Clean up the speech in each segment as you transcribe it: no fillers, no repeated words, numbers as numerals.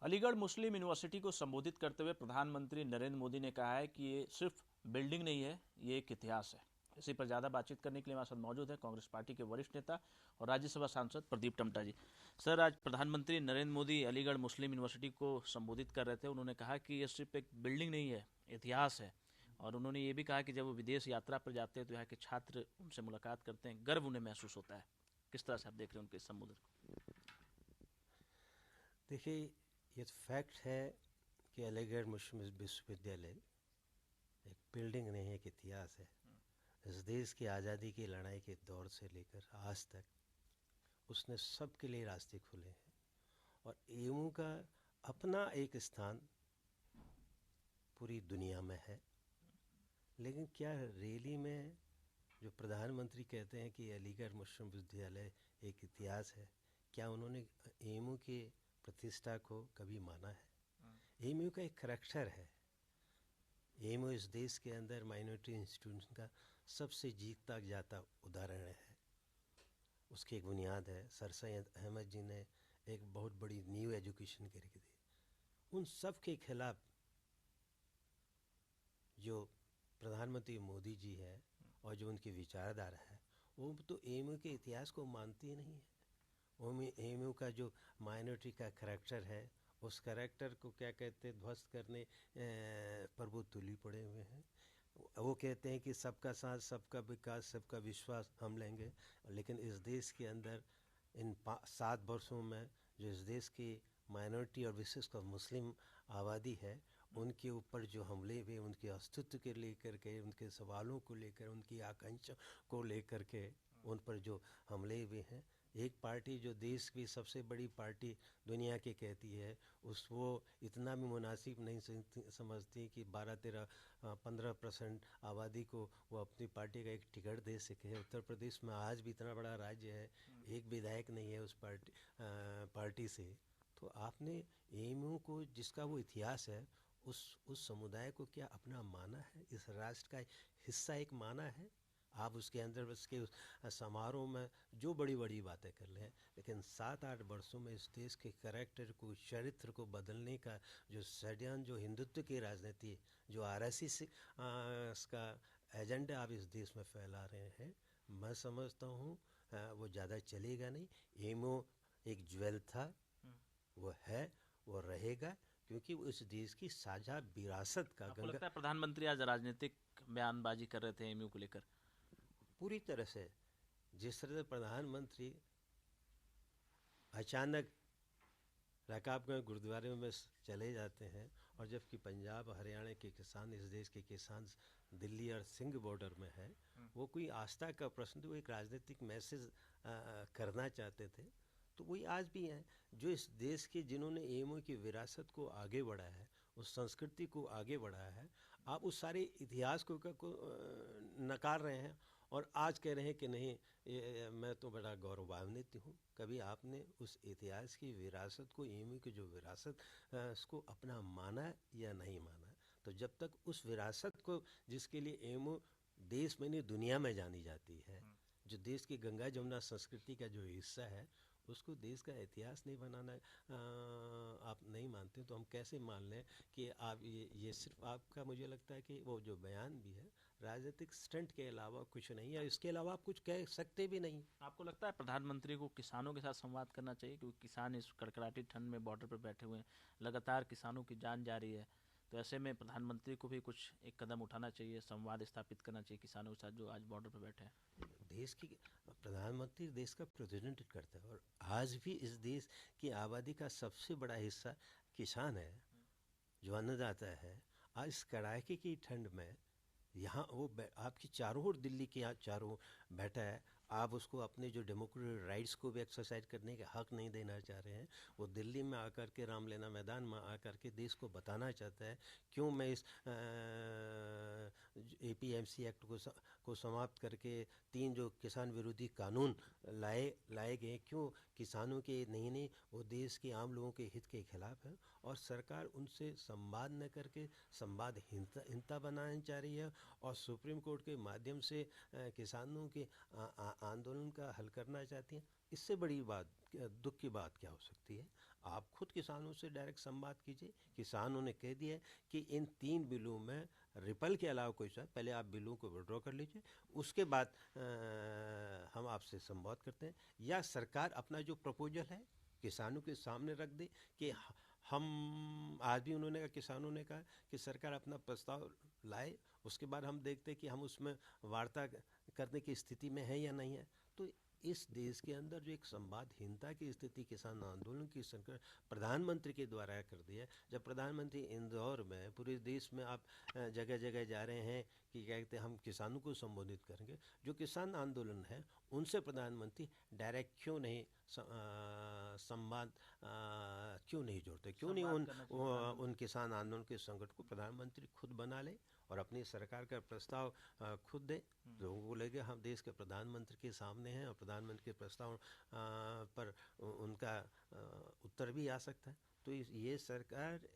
अलीगढ़ मुस्लिम university को संबोधित करते हुए प्रधानमंत्री नरेंद्र मोदी ने कहा है कि ये सिर्फ बिल्डिंग नहीं है, ये एक इतिहास है। इसी पर ज़्यादा बातचीत करने के लिए हमारे साथ मौजूद है कांग्रेस पार्टी के वरिष्ठ नेता और राज्यसभा सांसद प्रदीप टमटा जी। सर, आज प्रधानमंत्री नरेंद्र मोदी अलीगढ़ मुस्लिम यूनिवर्सिटी को संबोधित कर रहे थे। उन्होंने कहा कि ये सिर्फ एक बिल्डिंग नहीं है, इतिहास है। और उन्होंने ये भी कहा कि जब वो विदेश यात्रा पर जाते हैं तो यहाँ के छात्र उनसे मुलाकात करते हैं, गर्व उन्हें महसूस होता है। किस तरह से आप देख रहे हैं उनके इस संबोधन को? देखिए, ये फैक्ट है कि अलीगढ़ मुस्लिम विश्वविद्यालय एक बिल्डिंग नहीं है, एक इतिहास है। इस देश की आज़ादी की लड़ाई के दौर से लेकर आज तक उसने सबके लिए रास्ते खोले हैं और एमयू का अपना एक स्थान पूरी दुनिया में है। लेकिन क्या रैली में जो प्रधानमंत्री कहते हैं कि अलीगढ़ मुस्लिम विश्वविद्यालय एक इतिहास है, क्या उन्होंने एमयू के प्रतिष्ठा को कभी माना है? एमयू का एक करैक्टर है। एमयू इस देश के अंदर माइनॉरिटी इंस्टीट्यूशन का सबसे जीता जाता उदाहरण है। उसकी एक बुनियाद है। सर सैयद अहमद जी ने एक बहुत बड़ी न्यू एजुकेशन करके दी। उन सब के खिलाफ जो प्रधानमंत्री मोदी जी है और जो उनकी विचारधारा है, वो तो एमयू के इतिहास को मानती ही नहीं है। एमयू का जो माइनॉरिटी का करैक्टर है, उस करैक्टर को क्या कहते हैं, ध्वस्त करने पर वो तुली पड़े हुए हैं। वो कहते हैं कि सबका साथ, सबका विकास, सबका विश्वास हम लेंगे। लेकिन इस देश के अंदर इन 7 वर्षों में जो इस देश की माइनॉरिटी और विशेषकर मुस्लिम आबादी है, उनके ऊपर जो हमले हुए, उनके अस्तित्व के लेकर के, उनके सवालों को लेकर, उनकी आकांक्षा को लेकर के उन पर जो हमले हुए हैं, एक पार्टी जो देश की सबसे बड़ी पार्टी दुनिया की कहती है, वो इतना भी मुनासिब नहीं समझती कि 12-13-15% आबादी को वो अपनी पार्टी का एक टिकट दे सके। उत्तर प्रदेश में आज भी इतना बड़ा राज्य है, एक विधायक नहीं है उस पार्टी से। तो आपने एमयू को, जिसका वो इतिहास है, उस समुदाय को क्या अपना माना है? इस राष्ट्र का हिस्सा एक माना है? आप उसके अंदर उसके उस समारोह में जो बड़ी बड़ी बातें कर लें, लेकिन 7-8 वर्षों में इस देश के करैक्टर को, चरित्र को बदलने का जो षड्यंत्र, जो हिंदुत्व की राजनीति, जो आरएसएस का एजेंडा आप इस देश में फैला रहे हैं, मैं समझता हूँ वो ज़्यादा चलेगा नहीं। एमओ एक ज्वेल था, वो है, वो रहेगा, क्योंकि वो इस देश की साझा विरासत का। आपको लगता है प्रधानमंत्री आज राजनीतिक बयानबाजी कर रहे थे एमयू को लेकर? पूरी तरह से। जिस तरह से प्रधानमंत्री अचानक रकाबगंज गुरुद्वारे में चले जाते हैं, और जबकि पंजाब हरियाणा के किसान, इस देश के किसान दिल्ली और सिंध बॉर्डर में है, वो कोई आस्था का प्रश्न, वो एक राजनीतिक मैसेज करना चाहते थे। तो वही आज भी हैं जो इस देश के, जिन्होंने एमओ की विरासत को आगे बढ़ाया है, उस संस्कृति को आगे बढ़ाया है। आप उस सारे इतिहास को नकार रहे हैं और आज कह रहे हैं कि नहीं, मैं तो बड़ा गौरवान्वित हूँ। कभी आपने उस इतिहास की विरासत को, एमयू की जो विरासत, उसको अपना माना या नहीं माना? तो जब तक उस विरासत को, जिसके लिए एमयू देश में नहीं दुनिया में जानी जाती है, जो देश की गंगा जमुना संस्कृति का जो हिस्सा है, उसको देश का इतिहास नहीं बनाना आप नहीं मानते, तो हम कैसे मान लें कि आप ये सिर्फ आपका, मुझे लगता है कि वो जो बयान भी है राजनीतिक स्टंट के अलावा कुछ नहीं है। इसके अलावा आप कुछ कह सकते भी नहीं। आपको लगता है प्रधानमंत्री को किसानों के साथ संवाद करना चाहिए, क्योंकि किसान इस कड़कड़ाती ठंड में बॉर्डर पर बैठे हुए हैं, लगातार किसानों की जान जा रही है, तो ऐसे में प्रधानमंत्री को भी कुछ एक कदम उठाना चाहिए, संवाद स्थापित करना चाहिए किसानों के साथ जो आज बॉर्डर पर बैठे हैं? देश की प्रधानमंत्री देश का प्रेसिडेंट करता है, और आज भी इस देश की आबादी का सबसे बड़ा हिस्सा किसान है, जो अन्नदाता है। आज इस कड़ाके की ठंड में यहाँ वो आपकी चारों ओर, दिल्ली के यहाँ चारों ओर बैठा है, आप उसको अपने जो डेमोक्रेटिक राइट्स को भी एक्सरसाइज करने का हक नहीं देना चाह रहे हैं। वो दिल्ली में आकर के, रामलीला मैदान में आकर के देश को बताना चाहता है क्यों मैं इस एपीएमसी एक्ट को समाप्त करके 3 जो किसान विरोधी कानून लाए गए, क्यों किसानों के नहीं, वो देश के आम लोगों के हित के खिलाफ है। और सरकार उनसे संवाद न करके संवादहीनता बनाना चाह रही है, और सुप्रीम कोर्ट के माध्यम से किसानों के आंदोलन का हल करना चाहती हैं। इससे बड़ी बात, दुख की बात क्या हो सकती है? आप खुद किसानों से डायरेक्ट संवाद कीजिए। किसानों ने कह दिया है कि इन 3 बिलों में रिपल के अलावा कोई सा, पहले आप बिलों को विड्रॉ कर लीजिए, उसके बाद हम आपसे संवाद करते हैं, या सरकार अपना जो प्रपोजल है किसानों के सामने रख दे कि हम आज भी उन्होंने कहा, किसानों ने कहा कि सरकार अपना प्रस्ताव लाए, उसके बाद हम देखते हैं कि हम उसमें वार्ता करने की स्थिति में है या नहीं है। तो इस देश के अंदर जो एक संवादहीनता की स्थिति किसान आंदोलन की सरकार प्रधानमंत्री के द्वारा कर दी है। जब प्रधानमंत्री इंदौर में पूरे देश में आप जगह जगह जा रहे हैं कि क्या कहते हैं हम किसानों को संबोधित करेंगे, जो किसान आंदोलन है उनसे प्रधानमंत्री डायरेक्ट क्यों नहीं संवाद क्यों नहीं जोड़ते, क्यों नहीं उन किसान आंदोलन के संगठन को प्रधानमंत्री खुद बना ले और अपनी सरकार का प्रस्ताव खुद दे। लोगों को लगे हम देश के प्रधानमंत्री के सामने हैं और प्रधानमंत्री के प्रस्ताव पर उनका उत्तर भी आ सकता है। तो ये सरकार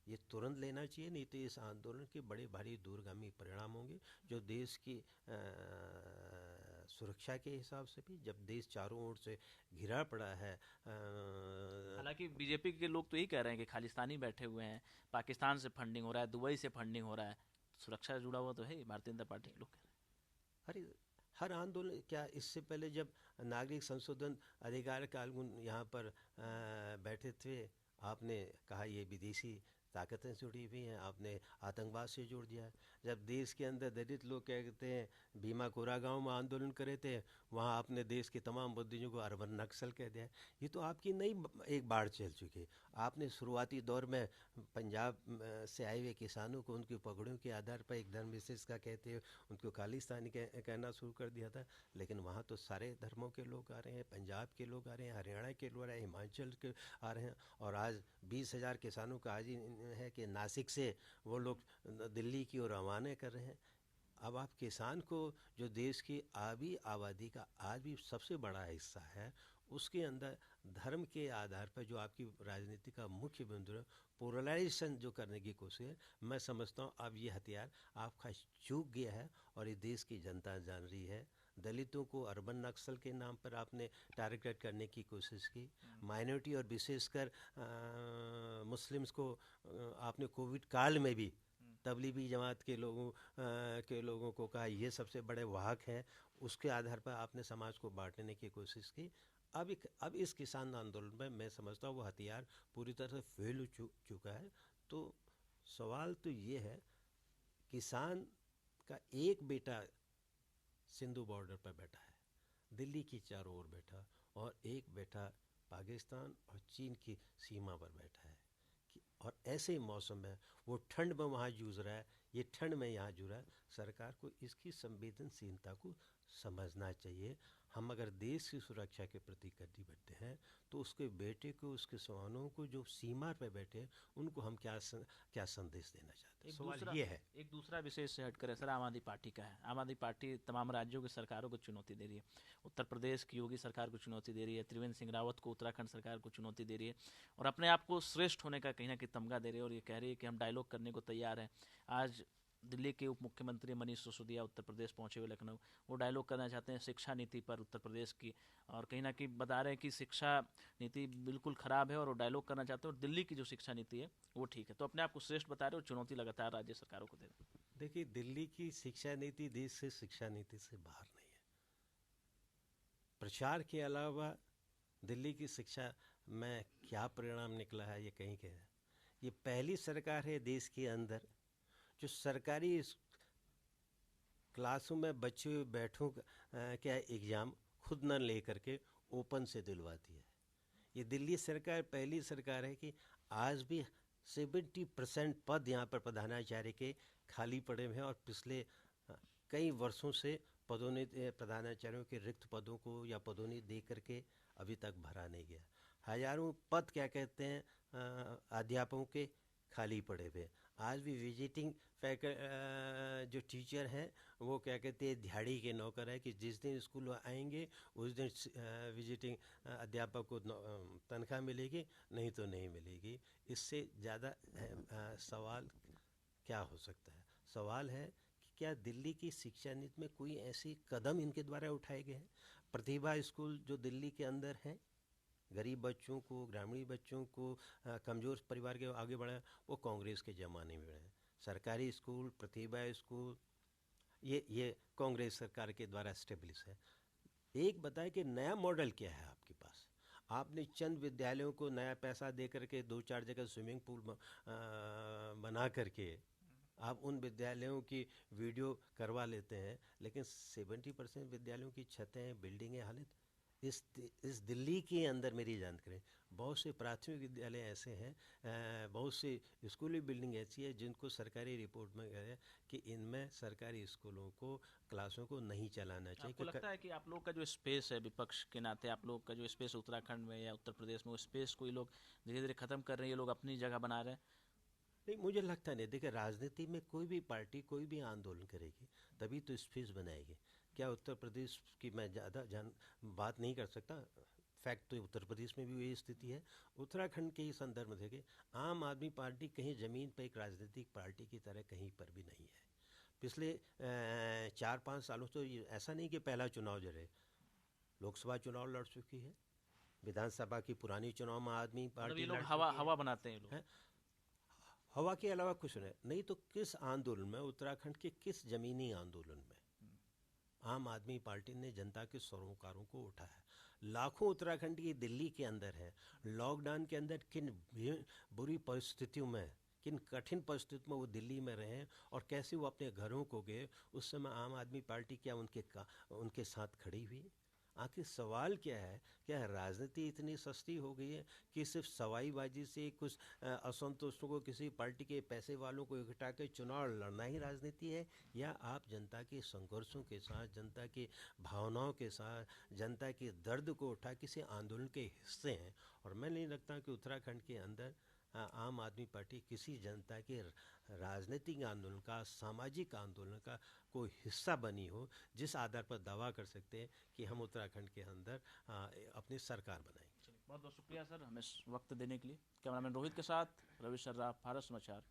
ये तुरंत लेना चाहिए, नहीं तो इस आंदोलन के बड़े भारी दूरगामी परिणाम होंगे, जो देश की सुरक्षा के हिसाब से भी, जब देश चारों ओर से घिरा पड़ा है। हालांकि बीजेपी के लोग तो यही कह रहे हैं कि खालिस्तानी बैठे हुए हैं, पाकिस्तान से फंडिंग हो रहा है, दुबई से फंडिंग हो रहा है, सुरक्षा से जुड़ा हुआ तो है भारतीय जनता पार्टी के लोग कह रहे हैं। अरे हर आंदोलन, क्या इससे पहले जब नागरिक संशोधन अधिकार कानून यहाँ पर बैठे थे, आपने कहा ये विदेशी ताकतें जुड़ी हुई हैं, आपने आतंकवाद से जोड़ दिया। जब देश के अंदर दलित लोग क्या कहते हैं भीमा कोरेगांव में आंदोलन करे थे, वहाँ आपने देश के तमाम बुद्धिजीवियों को अर्बन नक्सल कह दिया। ये तो आपकी नई एक बाढ़ चल चुकी। आपने शुरुआती दौर में पंजाब से आए हुए किसानों को उनकी पगड़ियों के आधार पर एक धर्म विशेष का कहते हुए उनको खालिस्तानी कहना शुरू कर दिया था। लेकिन वहाँ तो सारे धर्मों के लोग आ रहे हैं, पंजाब के लोग आ रहे हैं, हरियाणा के लोग आ रहे हैं, हिमाचल के आ रहे हैं, और आज 20,000 किसानों का आज ही है कि नासिक से वो लोग दिल्ली की ओर रवाना कर रहे हैं। अब आप किसान को, जो देश की आबी आबादी का आज भी सबसे बड़ा हिस्सा है, उसके अंदर धर्म के आधार पर जो आपकी राजनीति का मुख्य बिंदु है, पोलराइजेशन जो करने की कोशिश है, मैं समझता हूँ अब ये हथियार आपका चूक गया है और ये देश की जनता जान रही है। दलितों को अर्बन नक्सल के नाम पर आपने टारगेट करने की कोशिश की, माइनॉरिटी और विशेषकर मुस्लिम्स को आपने कोविड काल में भी तबलीगी जमात के लोगों को कहा ये सबसे बड़े वाहक हैं, उसके आधार पर आपने समाज को बांटने की कोशिश की। अब इस किसान आंदोलन में मैं समझता हूँ वो हथियार पूरी तरह से फेल हो चुका है। तो सवाल तो ये है, किसान का एक बेटा सिंधु बॉर्डर पर बैठा है, दिल्ली की चारों ओर बैठा, और एक बेटा पाकिस्तान और चीन की सीमा पर बैठा है, और ऐसे मौसम में वो ठंड में वहाँ जूझ रहा है, ये ठंड में यहाँ जूझ रहा है। सरकार को इसकी संवेदनशीलता को समझना चाहिए। हम अगर देश की सुरक्षा के प्रति कटिबद्ध हैं तो उसके बेटे को, उसके सवालों को जो सीमा पर बैठे हैं, उनको हम क्या संदेश देना चाहते हैं, सवाल ये है। एक दूसरा विशेष से हटकर सर आम आदमी पार्टी का है। आम आदमी पार्टी तमाम राज्यों की सरकारों को चुनौती दे रही है। उत्तर प्रदेश की योगी सरकार को चुनौती दे रही है, त्रिवेंद्र सिंह रावत को उत्तराखंड सरकार को चुनौती दे रही है, और अपने आप को श्रेष्ठ होने का कहीं ना कहीं तमगा दे रही है, और ये कह रही है कि हम डायलॉग करने को तैयार हैं। आज दिल्ली के उप मुख्यमंत्री मनीष सिसोदिया उत्तर प्रदेश पहुंचे हुए लखनऊ, वो डायलॉग करना चाहते हैं शिक्षा नीति पर उत्तर प्रदेश की, और कहीं ना कहीं बता रहे हैं कि शिक्षा नीति बिल्कुल ख़राब है, और वो डायलॉग करना चाहते हैं और दिल्ली की जो शिक्षा नीति है वो ठीक है। तो अपने आप को श्रेष्ठ बता रहे हो, चुनौती लगातार राज्य सरकारों को दे रहे हैं। देखिए, दिल्ली की शिक्षा नीति देश से शिक्षा नीति से बाहर नहीं है। प्रचार के अलावा दिल्ली की शिक्षा में क्या परिणाम निकला है ये कहीं के। ये पहली सरकार है देश के अंदर जो सरकारी क्लासों में बच्चे बैठों क्या एग्ज़ाम खुद न ले करके ओपन से दिलवाती है। ये दिल्ली सरकार पहली सरकार है कि आज भी 70% पद यहाँ पर प्रधानाचार्य के खाली पड़े हुए हैं, और पिछले कई वर्षों से पदोन्नति प्रधानाचार्यों के रिक्त पदों को या पदोन्नति दे करके अभी तक भरा नहीं गया। हजारों पद क्या कहते हैं अध्यापकों के खाली पड़े हुए। आज भी विजिटिंग जो टीचर हैं वो क्या कहते हैं दिहाड़ी के नौकर है कि जिस दिन स्कूल आएंगे उस दिन विजिटिंग अध्यापक को तनख्वाह मिलेगी, नहीं तो नहीं मिलेगी। इससे ज़्यादा सवाल क्या हो सकता है? सवाल है कि क्या दिल्ली की शिक्षा नीति में कोई ऐसी कदम इनके द्वारा उठाए गए हैं? प्रतिभा स्कूल जो दिल्ली के अंदर है गरीब बच्चों को, ग्रामीण बच्चों को, कमज़ोर परिवार के आगे बढ़ाया, वो कांग्रेस के ज़माने में बढ़े। सरकारी स्कूल, प्रतिभा स्कूल, ये कांग्रेस सरकार के द्वारा स्टेब्लिश है। एक बताए कि नया मॉडल क्या है आपके पास। आपने चंद विद्यालयों को नया पैसा दे करके 2-4 जगह स्विमिंग पूल बना करके आप उन विद्यालयों की वीडियो करवा लेते हैं, लेकिन 70% विद्यालयों की छतें, बिल्डिंगें हालत इस दिल्ली के अंदर मेरी जानकारी बहुत से प्राथमिक विद्यालय ऐसे हैं, बहुत सी स्कूली बिल्डिंग ऐसी है जिनको सरकारी रिपोर्ट में गया है कि इनमें सरकारी स्कूलों को, क्लासों को नहीं चलाना चाहिए। आपको लगता है कि आप लोग का जो स्पेस है विपक्ष के नाते, आप लोग का जो स्पेस उत्तराखंड में या उत्तर प्रदेश में, वो स्पेस को ये लोग धीरे धीरे खत्म कर रहे हैं, ये लोग अपनी जगह बना रहे हैं? नहीं, मुझे लगता नहीं। देखिए, राजनीति में कोई भी पार्टी कोई भी आंदोलन करेगी तभी तो स्पेस बनाएगी। क्या उत्तर प्रदेश की मैं ज़्यादा बात नहीं कर सकता, फैक्ट तो उत्तर प्रदेश में भी वही स्थिति है। उत्तराखंड के ही संदर्भ में देखें, आम आदमी पार्टी कहीं ज़मीन पर एक राजनीतिक पार्टी की तरह कहीं पर भी नहीं है। पिछले 4-5 सालों से ऐसा नहीं कि पहला चुनाव जो रहे, लोकसभा चुनाव लड़ चुकी है, विधानसभा की पुरानी चुनाव में आदमी मतलब पार्टी ये लोग लड़ हवा चुकी हवा बनाते हैं ये लोग। है। हवा के अलावा कुछ नहीं तो किस आंदोलन में, उत्तराखंड के किस जमीनी आंदोलन में आम आदमी पार्टी ने जनता के सरोकारों को उठाया? लाखों उत्तराखंड की दिल्ली के अंदर है। लॉकडाउन के अंदर किन बुरी परिस्थितियों में, किन कठिन परिस्थितियों में वो दिल्ली में रहे और कैसे वो अपने घरों को गए, उस समय आम आदमी पार्टी क्या उनके साथ खड़ी हुई? आखिर सवाल क्या है? क्या राजनीति इतनी सस्ती हो गई है कि सिर्फ सवाईबाजी से कुछ असंतुष्टों को, किसी पार्टी के पैसे वालों को इकट्ठा के चुनाव लड़ना ही राजनीति है? या आप जनता के संघर्षों के साथ, जनता की भावनाओं के साथ, जनता के दर्द को उठा किसी आंदोलन के हिस्से हैं? और मैं नहीं लगता कि उत्तराखंड के अंदर आम आदमी पार्टी किसी जनता के राजनीतिक आंदोलन का, सामाजिक आंदोलन का कोई हिस्सा बनी हो, जिस आधार पर दावा कर सकते हैं कि हम उत्तराखंड के अंदर अपनी सरकार बनाएंगे। बहुत बहुत शुक्रिया सर हमें वक्त देने के लिए। कैमरामैन रोहित के साथ रवि सर्राफ, भारत समाचार।